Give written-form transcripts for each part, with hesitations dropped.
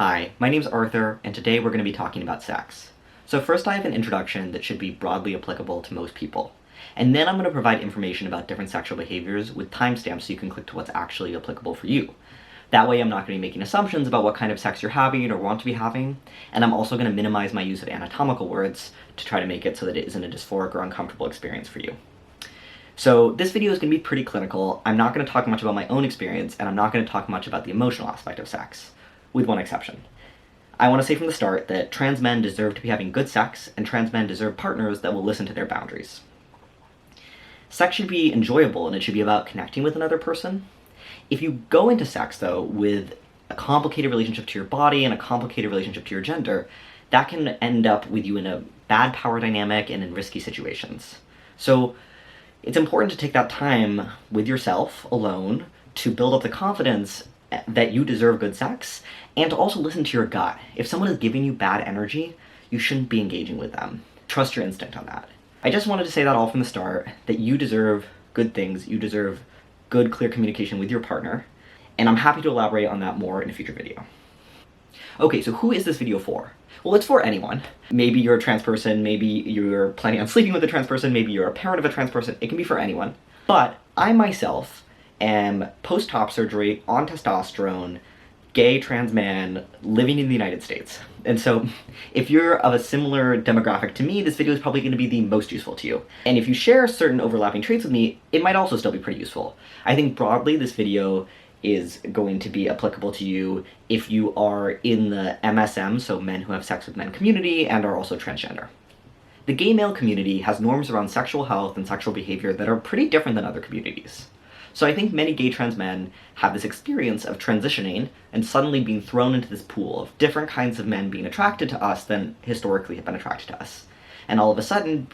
Hi, my name's Arthur, and today we're going to be talking about sex. So first I have an introduction that should be broadly applicable to most people. And then I'm going to provide information about different sexual behaviors with timestamps so you can click to what's actually applicable for you. That way I'm not going to be making assumptions about what kind of sex you're having or want to be having, and I'm also going to minimize my use of anatomical words to try to make it so that it isn't a dysphoric or uncomfortable experience for you. So this video is going to be pretty clinical. I'm not going to talk much about my own experience, and I'm not going to talk much about the emotional aspect of sex, with one exception. I want to say from the start that trans men deserve to be having good sex, and trans men deserve partners that will listen to their boundaries. Sex should be enjoyable, and it should be about connecting with another person. If you go into sex, though, with a complicated relationship to your body and a complicated relationship to your gender, that can end up with you in a bad power dynamic and in risky situations. So it's important to take that time with yourself, alone, to build up the confidence that you deserve good sex, and to also listen to your gut. If someone is giving you bad energy, you shouldn't be engaging with them. Trust your instinct on that. I just wanted to say that all from the start, that you deserve good things, you deserve good, clear communication with your partner, and I'm happy to elaborate on that more in a future video. Okay, so who is this video for? Well, it's for anyone. Maybe you're a trans person, maybe you're planning on sleeping with a trans person, maybe you're a parent of a trans person, it can be for anyone. But I myself am post-op surgery, on testosterone, gay trans man, living in the United States. And so if you're of a similar demographic to me, this video is probably going to be the most useful to you. And if you share certain overlapping traits with me, it might also still be pretty useful. I think broadly this video is going to be applicable to you if you are in the MSM, so men who have sex with men community, and are also transgender. The gay male community has norms around sexual health and sexual behavior that are pretty different than other communities. So I think many gay trans men have this experience of transitioning and suddenly being thrown into this pool of different kinds of men being attracted to us than historically have been attracted to us. And all of a sudden,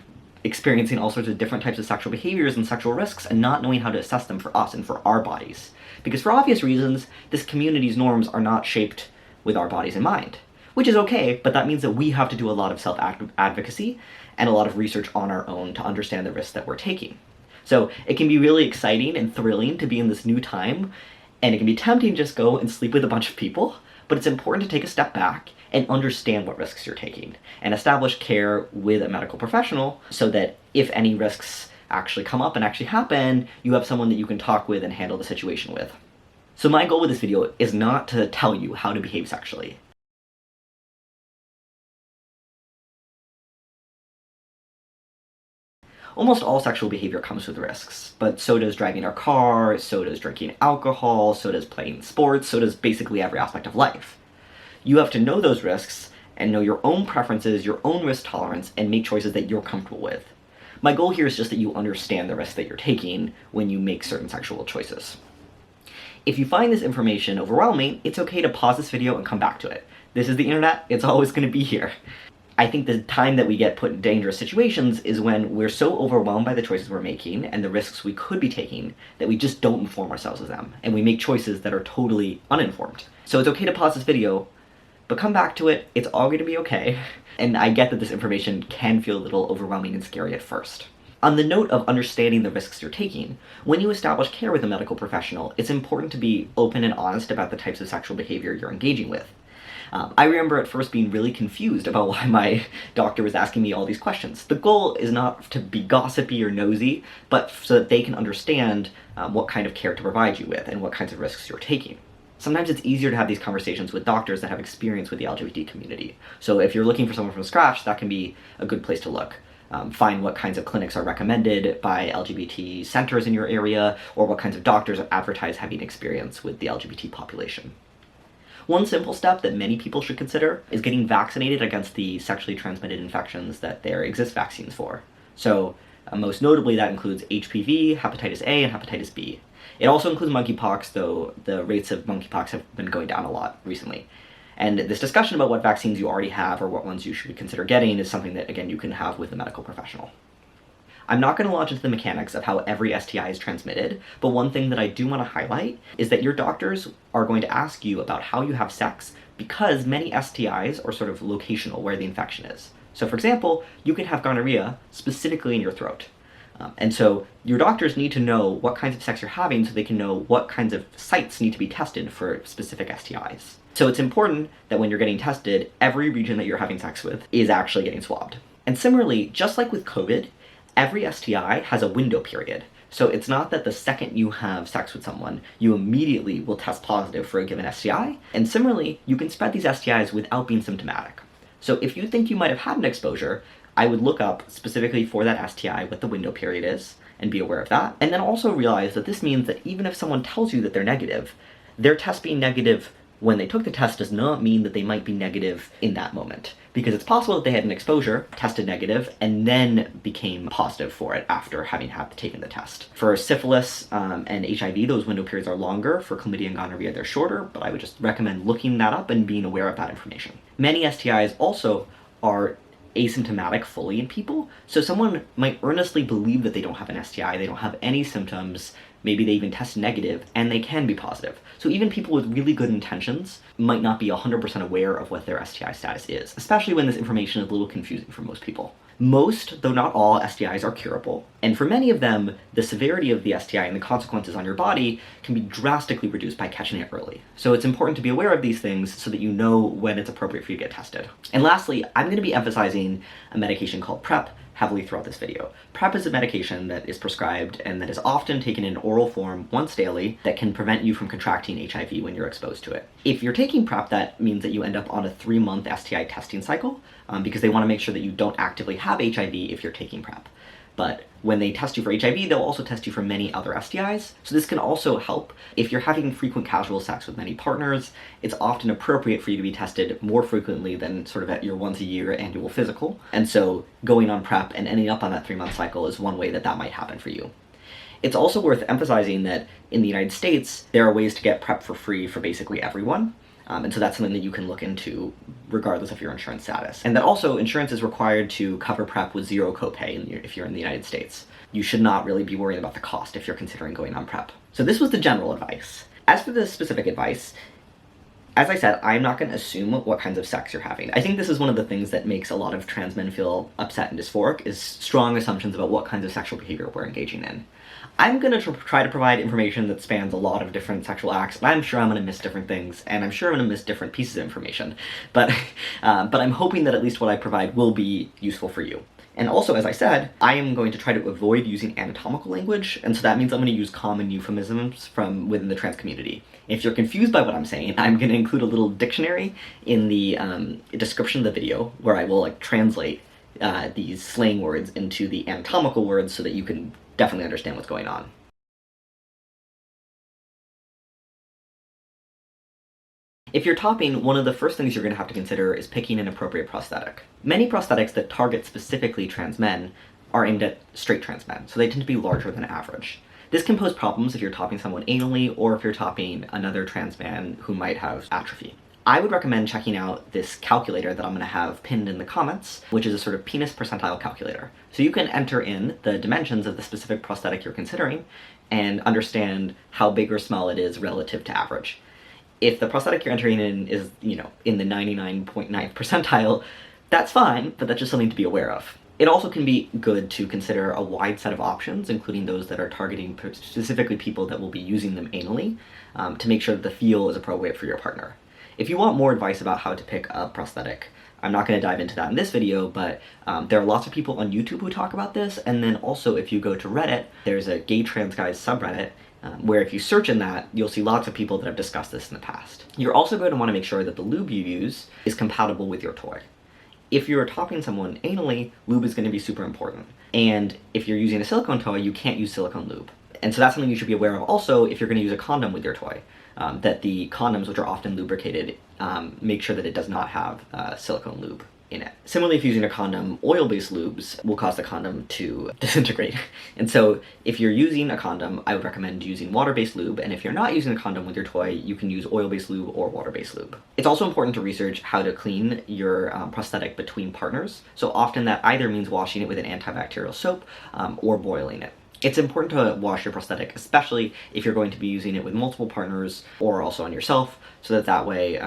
experiencing all sorts of different types of sexual behaviors and sexual risks and not knowing how to assess them for us and for our bodies. Because for obvious reasons, this community's norms are not shaped with our bodies in mind. Which is okay, but that means that we have to do a lot of self-advocacy and a lot of research on our own to understand the risks that we're taking. So it can be really exciting and thrilling to be in this new time, and it can be tempting to just go and sleep with a bunch of people, but it's important to take a step back and understand what risks you're taking, and establish care with a medical professional so that if any risks actually come up and actually happen, you have someone that you can talk with and handle the situation with. So my goal with this video is not to tell you how to behave sexually. Almost all sexual behavior comes with risks, but so does driving our car, so does drinking alcohol, so does playing sports, so does basically every aspect of life. You have to know those risks and know your own preferences, your own risk tolerance, and make choices that you're comfortable with. My goal here is just that you understand the risks that you're taking when you make certain sexual choices. If you find this information overwhelming, it's okay to pause this video and come back to it. This is the internet, it's always going to be here. I think the time that we get put in dangerous situations is when we're so overwhelmed by the choices we're making and the risks we could be taking that we just don't inform ourselves of them, and we make choices that are totally uninformed. So it's okay to pause this video, but come back to it, it's all going to be okay, and I get that this information can feel a little overwhelming and scary at first. On the note of understanding the risks you're taking, when you establish care with a medical professional, it's important to be open and honest about the types of sexual behavior you're engaging with. I remember at first being really confused about why my doctor was asking me all these questions. The goal is not to be gossipy or nosy, but so that they can understand what kind of care to provide you with and what kinds of risks you're taking. Sometimes it's easier to have these conversations with doctors that have experience with the LGBT community. So if you're looking for someone from scratch, that can be a good place to look. Find what kinds of clinics are recommended by LGBT centers in your area, or what kinds of doctors advertise having experience with the LGBT population. One simple step that many people should consider is getting vaccinated against the sexually transmitted infections that there exist vaccines for. So, most notably that includes HPV, hepatitis A, and hepatitis B. It also includes monkeypox, though the rates of monkeypox have been going down a lot recently. And this discussion about what vaccines you already have or what ones you should consider getting is something that, again, you can have with a medical professional. I'm not going to launch into the mechanics of how every STI is transmitted, but one thing that I do want to highlight is that your doctors are going to ask you about how you have sex because many STIs are sort of locational where the infection is. So for example, you can have gonorrhea specifically in your throat. And so your doctors need to know what kinds of sex you're having so they can know what kinds of sites need to be tested for specific STIs. So it's important that when you're getting tested, every region that you're having sex with is actually getting swabbed. And similarly, just like with COVID, every STI has a window period. So it's not that the second you have sex with someone, you immediately will test positive for a given STI. And similarly, you can spread these STIs without being symptomatic. So if you think you might have had an exposure, I would look up specifically for that STI what the window period is and be aware of that. And then also realize that this means that even if someone tells you that they're negative, their test being negative when they took the test does not mean that they might be negative in that moment. Because it's possible that they had an exposure, tested negative, and then became positive for it after having taken the test. For syphilis and HIV, those window periods are longer. For chlamydia and gonorrhea, they're shorter, but I would just recommend looking that up and being aware of that information. Many STIs also are asymptomatic fully in people, so someone might earnestly believe that they don't have an STI, they don't have any symptoms, maybe they even test negative, and they can be positive. So even people with really good intentions might not be 100% aware of what their STI status is, especially when this information is a little confusing for most people. Most, though not all, STIs are curable, and for many of them, the severity of the STI and the consequences on your body can be drastically reduced by catching it early. So it's important to be aware of these things so that you know when it's appropriate for you to get tested. And lastly, I'm going to be emphasizing a medication called PrEP heavily throughout this video. PrEP is a medication that is prescribed and that is often taken in oral form once daily that can prevent you from contracting HIV when you're exposed to it. If you're taking PrEP, that means that you end up on a 3-month STI testing cycle because they want to make sure that you don't actively have HIV if you're taking PrEP. But when they test you for HIV, they'll also test you for many other STIs. So this can also help. If you're having frequent casual sex with many partners, it's often appropriate for you to be tested more frequently than sort of at your once-a-year annual physical. And so going on PrEP and ending up on that 3-month cycle is one way that that might happen for you. It's also worth emphasizing that in the United States, there are ways to get PrEP for free for basically everyone. And so that's something that you can look into regardless of your insurance status. And that also insurance is required to cover PrEP with zero copay if you're in the United States. You should not really be worried about the cost if you're considering going on PrEP. So this was the general advice. As for the specific advice, as I said, I'm not going to assume what kinds of sex you're having. I think this is one of the things that makes a lot of trans men feel upset and dysphoric, is strong assumptions about what kinds of sexual behavior we're engaging in. I'm going to try to provide information that spans a lot of different sexual acts, and I'm sure I'm going to miss different things, and I'm sure I'm going to miss different pieces of information. But I'm hoping that at least what I provide will be useful for you. And also, as I said, I am going to try to avoid using anatomical language, and so that means I'm going to use common euphemisms from within the trans community. If you're confused by what I'm saying, I'm going to include a little dictionary in the description of the video where I will translate these slang words into the anatomical words so that you can definitely understand what's going on. If you're topping, one of the first things you're going to have to consider is picking an appropriate prosthetic. Many prosthetics that target specifically trans men are aimed at straight trans men, so they tend to be larger than average. This can pose problems if you're topping someone anally or if you're topping another trans man who might have atrophy. I would recommend checking out this calculator that I'm going to have pinned in the comments, which is a sort of penis percentile calculator. So you can enter in the dimensions of the specific prosthetic you're considering and understand how big or small it is relative to average. If the prosthetic you're entering in is, in the 99.9th percentile, that's fine, but that's just something to be aware of. It also can be good to consider a wide set of options, including those that are targeting specifically people that will be using them anally, to make sure that the feel is appropriate for your partner. If you want more advice about how to pick a prosthetic, I'm not going to dive into that in this video, but there are lots of people on YouTube who talk about this, and then also if you go to Reddit, there's a gay trans guys subreddit, where if you search in that, you'll see lots of people that have discussed this in the past. You're also going to want to make sure that the lube you use is compatible with your toy. If you're topping someone anally, lube is going to be super important. And if you're using a silicone toy, you can't use silicone lube. And so that's something you should be aware of also if you're going to use a condom with your toy. That the condoms, which are often lubricated, make sure that it does not have silicone lube in it. Similarly, if using a condom, oil-based lubes will cause the condom to disintegrate. And so if you're using a condom, I would recommend using water-based lube, and if you're not using a condom with your toy, you can use oil-based lube or water-based lube. It's also important to research how to clean your prosthetic between partners. So often that either means washing it with an antibacterial soap or boiling it. It's important to wash your prosthetic, especially if you're going to be using it with multiple partners or also on yourself, so that way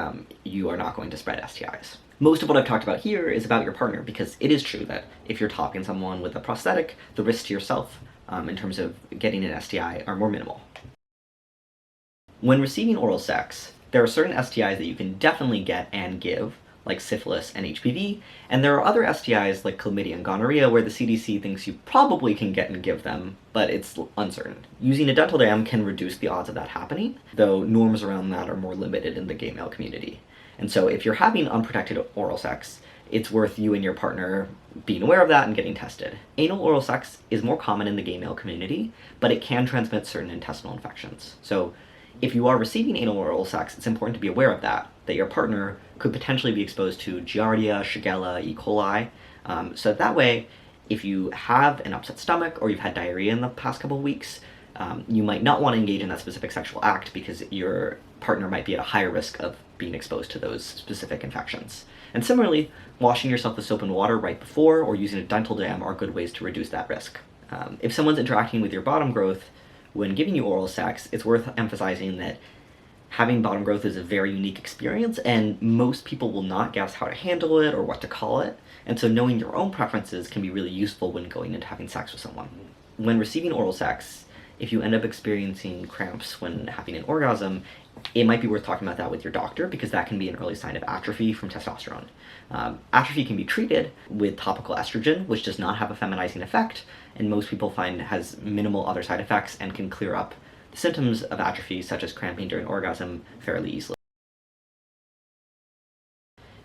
you are not going to spread STIs. Most of what I've talked about here is about your partner, because it is true that if you're topping someone with a prosthetic, the risks to yourself in terms of getting an STI are more minimal. When receiving oral sex, There are certain STIs that you can definitely get and give, like syphilis and HPV, and there are other STIs like chlamydia and gonorrhea where the CDC thinks you probably can get and give them, but it's uncertain. Using a dental dam can reduce the odds of that happening, though norms around that are more limited in the gay male community. And so if you're having unprotected oral sex, it's worth you and your partner being aware of that and getting tested. Anal oral sex is more common in the gay male community, but it can transmit certain intestinal infections. So if you are receiving anal oral sex, it's important to be aware of that your partner could potentially be exposed to Giardia, Shigella, E. coli. So that way, if you have an upset stomach or you've had diarrhea in the past couple of weeks, you might not want to engage in that specific sexual act because your partner might be at a higher risk of being exposed to those specific infections. And similarly, washing yourself with soap and water right before or using a dental dam are good ways to reduce that risk. If someone's interacting with your bottom growth when giving you oral sex, it's worth emphasizing that having bottom growth is a very unique experience, and most people will not guess how to handle it or what to call it, and so knowing your own preferences can be really useful when going into having sex with someone. When receiving oral sex, if you end up experiencing cramps when having an orgasm, it might be worth talking about that with your doctor because that can be an early sign of atrophy from testosterone. Atrophy can be treated with topical estrogen, which does not have a feminizing effect, and most people find has minimal other side effects and can clear up the symptoms of atrophy, such as cramping during orgasm, fairly easily.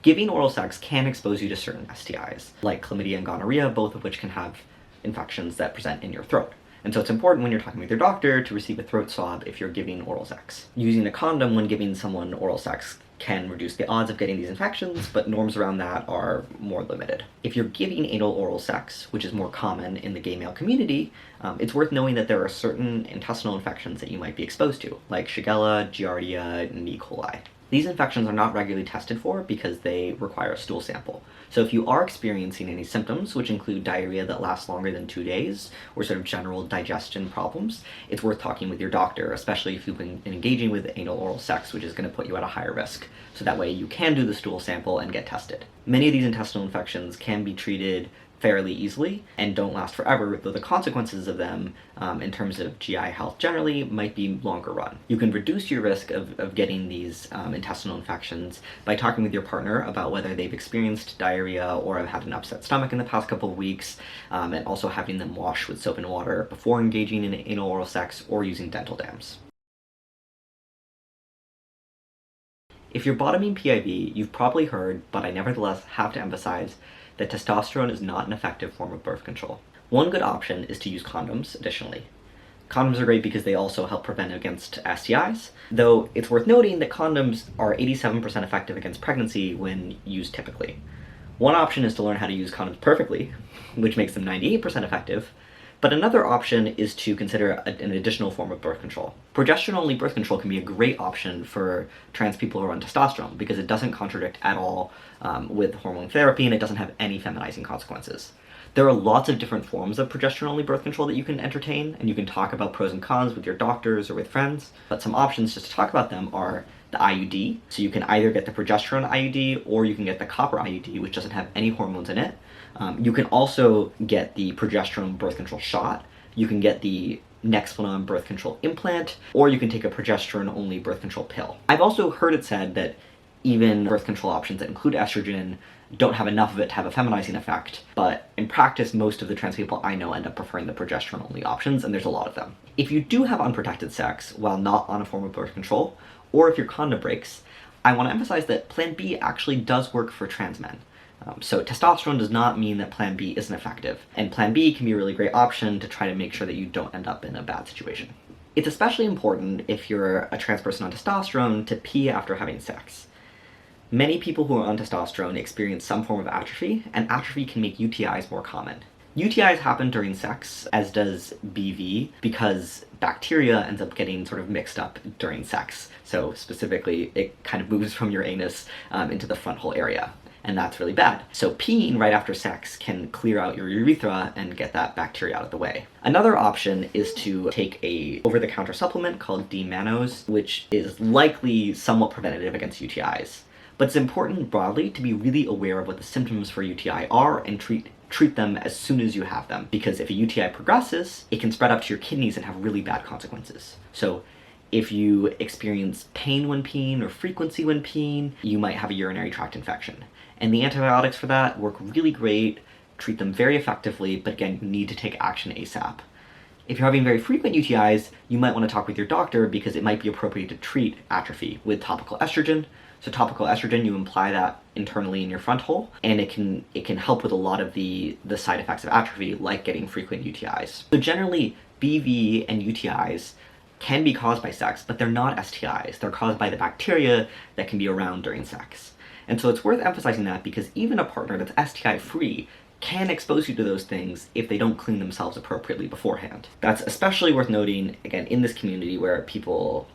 Giving oral sex can expose you to certain STIs, like chlamydia and gonorrhea, both of which can have infections that present in your throat. And so it's important when you're talking with your doctor to receive a throat swab if you're giving oral sex. Using a condom when giving someone oral sex can reduce the odds of getting these infections, but norms around that are more limited. If you're giving anal oral sex, which is more common in the gay male community, it's worth knowing that there are certain intestinal infections that you might be exposed to, like Shigella, Giardia, and E. coli. These infections are not regularly tested for because they require a stool sample. So if you are experiencing any symptoms, which include diarrhea that lasts longer than 2 days, or sort of general digestion problems, it's worth talking with your doctor, especially if you've been engaging with anal oral sex, which is going to put you at a higher risk. So that way you can do the stool sample and get tested. Many of these intestinal infections can be treated fairly easily and don't last forever, though the consequences of them in terms of GI health generally might be longer run. You can reduce your risk of getting these intestinal infections by talking with your partner about whether they've experienced diarrhea or have had an upset stomach in the past couple of weeks, and also having them wash with soap and water before engaging in anal oral sex or using dental dams. If you're bottoming PIV, you've probably heard, but I nevertheless have to emphasize, that testosterone is not an effective form of birth control. One good option is to use condoms additionally. Condoms are great because they also help prevent against STIs, though it's worth noting that condoms are 87% effective against pregnancy when used typically. One option is to learn how to use condoms perfectly, which makes them 98% effective, but another option is to consider an additional form of birth control. Progesterone-only birth control can be a great option for trans people who are on testosterone because it doesn't contradict at all with hormone therapy and it doesn't have any feminizing consequences. There are lots of different forms of progesterone-only birth control that you can entertain, and you can talk about pros and cons with your doctors or with friends, but some options just to talk about them are the IUD, so you can either get the progesterone IUD or you can get the copper IUD, which doesn't have any hormones in it. You can also get the progesterone birth control shot, you can get the Nexplanon birth control implant, or you can take a progesterone-only birth control pill. I've also heard it said that even birth control options that include estrogen don't have enough of it to have a feminizing effect, but in practice, most of the trans people I know end up preferring the progesterone-only options, and there's a lot of them. If you do have unprotected sex while not on a form of birth control, or if your condom breaks, I want to emphasize that Plan B actually does work for trans men. So testosterone does not mean that Plan B isn't effective, and Plan B can be a really great option to try to make sure that you don't end up in a bad situation. It's especially important if you're a trans person on testosterone to pee after having sex. Many people who are on testosterone experience some form of atrophy, and atrophy can make UTIs more common. UTIs happen during sex, as does BV, because bacteria ends up getting sort of mixed up during sex. So specifically, it kind of moves from your anus into the front hole area, and that's really bad. So peeing right after sex can clear out your urethra and get that bacteria out of the way. Another option is to take a over-the-counter supplement called D-mannose, which is likely somewhat preventative against UTIs. But it's important broadly to be really aware of what the symptoms for UTI are and treat them as soon as you have them, because if a UTI progresses, it can spread up to your kidneys and have really bad consequences. So If you experience pain when peeing or frequency when peeing, you might have a urinary tract infection. And the antibiotics for that work really great, treat them very effectively, but again, you need to take action ASAP. If you're having very frequent UTIs, you might want to talk with your doctor because it might be appropriate to treat atrophy with topical estrogen. So topical estrogen, you apply that internally in your front hole, and it can help with a lot of the side effects of atrophy, like getting frequent UTIs. So generally, BV and UTIs can be caused by sex, but they're not STIs. They're caused by the bacteria that can be around during sex. And so it's worth emphasizing that because even a partner that's STI-free can expose you to those things if they don't clean themselves appropriately beforehand. That's especially worth noting, again, in this community where people,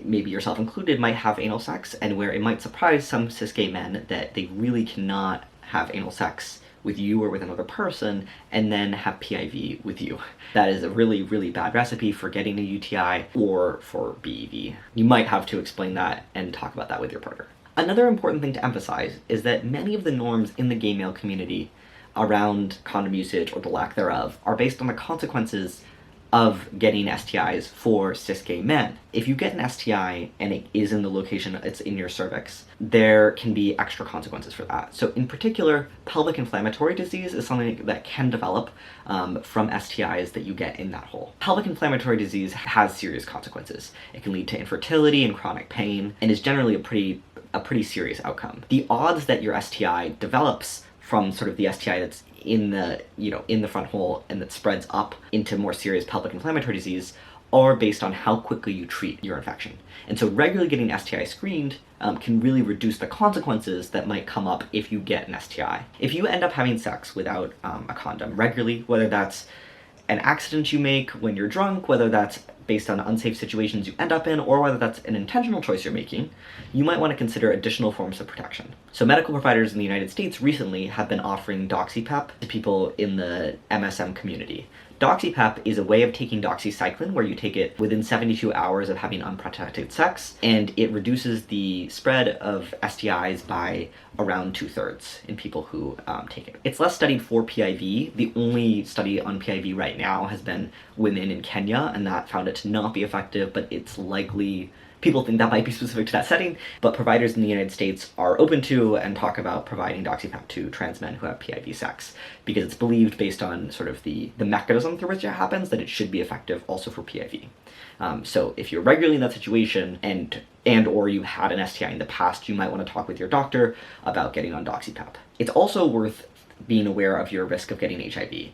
maybe yourself included, might have anal sex, and where it might surprise some cis gay men that they really cannot have anal sex with you or with another person and then have PIV with you. That is a really, really bad recipe for getting a UTI or for BEV. You might have to explain that and talk about that with your partner. Another important thing to emphasize is that many of the norms in the gay male community around condom usage or the lack thereof are based on the consequences of getting STIs for cis gay men. If you get an STI and it is in the location, it's in your cervix, there can be extra consequences for that. So in particular, pelvic inflammatory disease is something that can develop from STIs that you get in that hole. Pelvic inflammatory disease has serious consequences. It can lead to infertility and chronic pain, and is generally a pretty serious outcome. The odds that your STI develops from sort of the STI that's in the front hole and that spreads up into more serious pelvic inflammatory disease are based on how quickly you treat your infection. And so regularly getting STI screened can really reduce the consequences that might come up if you get an STI. If you end up having sex without a condom regularly, whether that's an accident you make when you're drunk, whether that's based on unsafe situations you end up in, or whether that's an intentional choice you're making, you might want to consider additional forms of protection. So medical providers in the United States recently have been offering DoxyPEP to people in the MSM community. DoxyPEP is a way of taking doxycycline where you take it within 72 hours of having unprotected sex, and it reduces the spread of STIs by around 2/3 in people who take it. It's less studied for PIV. The only study on PIV right now has been women in Kenya, and that found it to not be effective, but it's likely people think that might be specific to that setting, but providers in the United States are open to and talk about providing DoxyPEP to trans men who have PIV sex, because it's believed based on sort of the mechanism through which it happens that it should be effective also for PIV. So if you're regularly in that situation and or you had an STI in the past, you might want to talk with your doctor about getting on DoxyPEP. It's also worth being aware of your risk of getting HIV.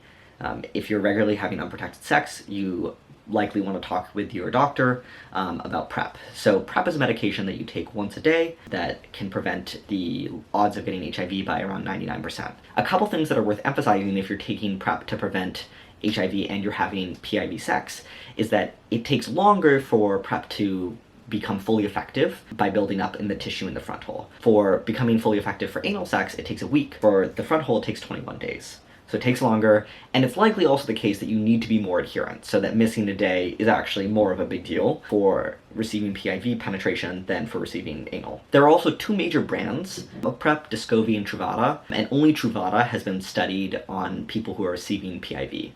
If you're regularly having unprotected sex, you likely want to talk with your doctor about PrEP. So PrEP is a medication that you take once a day that can prevent the odds of getting HIV by around 99%. A couple things that are worth emphasizing if you're taking PrEP to prevent HIV and you're having PIV sex is that it takes longer for PrEP to become fully effective by building up in the tissue in the front hole. For becoming fully effective for anal sex, it takes a week. For the front hole, it takes 21 days. So it takes longer, and it's likely also the case that you need to be more adherent, so that missing a day is actually more of a big deal for receiving PIV penetration than for receiving anal. There are also two major brands of PrEP, Descovy and Truvada, and only Truvada has been studied on people who are receiving PIV.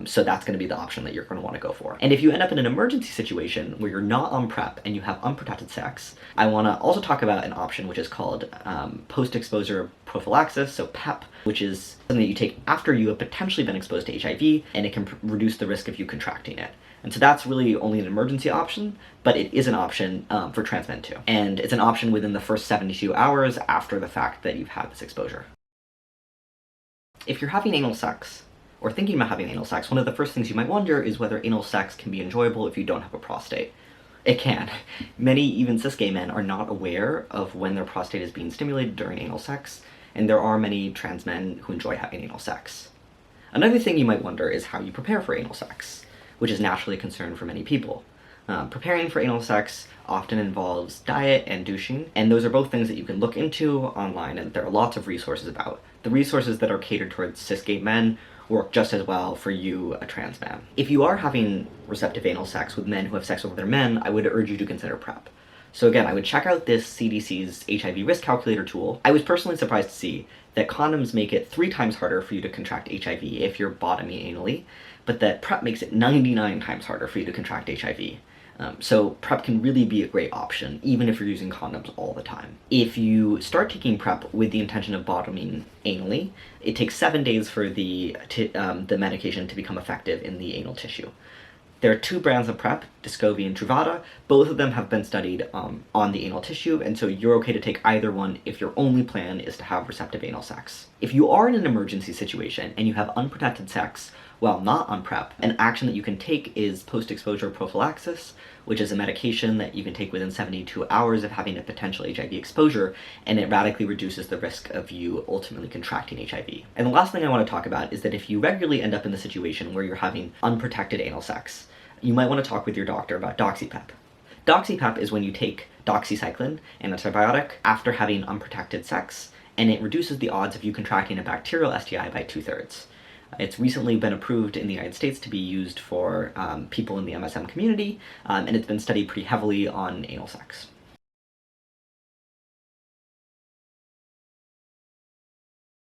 So that's going to be the option that you're going to want to go for. And if you end up in an emergency situation where you're not on PrEP and you have unprotected sex, I want to also talk about an option which is called post-exposure prophylaxis, so PEP, which is something that you take after you have potentially been exposed to HIV, and it can reduce the risk of you contracting it. And so that's really only an emergency option, but it is an option for trans men too. And it's an option within the first 72 hours after the fact that you've had this exposure. If you're having anal sex, or thinking about having anal sex, one of the first things you might wonder is whether anal sex can be enjoyable if you don't have a prostate. It can. Many, even cis gay men, are not aware of when their prostate is being stimulated during anal sex, and there are many trans men who enjoy having anal sex. Another thing you might wonder is how you prepare for anal sex, which is naturally a concern for many people. Preparing for anal sex often involves diet and douching, and those are both things that you can look into online, and there are lots of resources about. The resources that are catered towards cis gay men work just as well for you, a trans man. If you are having receptive anal sex with men who have sex with other men, I would urge you to consider PrEP. So again, I would check out this CDC's HIV risk calculator tool. I was personally surprised to see that condoms make it 3 times harder for you to contract HIV if you're bottoming anally, but that PrEP makes it 99 times harder for you to contract HIV. So PrEP can really be a great option, even if you're using condoms all the time. If you start taking PrEP with the intention of bottoming anally, it takes 7 days for the medication to become effective in the anal tissue. There are 2 brands of PrEP, Descovy and Truvada. Both of them have been studied on the anal tissue, and so you're okay to take either one if your only plan is to have receptive anal sex. If you are in an emergency situation and you have unprotected sex while not on PrEP, an action that you can take is post-exposure prophylaxis, which is a medication that you can take within 72 hours of having a potential HIV exposure, and it radically reduces the risk of you ultimately contracting HIV. And the last thing I want to talk about is that if you regularly end up in the situation where you're having unprotected anal sex, you might want to talk with your doctor about doxypep. Doxypep is when you take doxycycline, an antibiotic, after having unprotected sex, and it reduces the odds of you contracting a bacterial STI by 2/3. It's recently been approved in the United States to be used for people in the MSM community, and it's been studied pretty heavily on anal sex.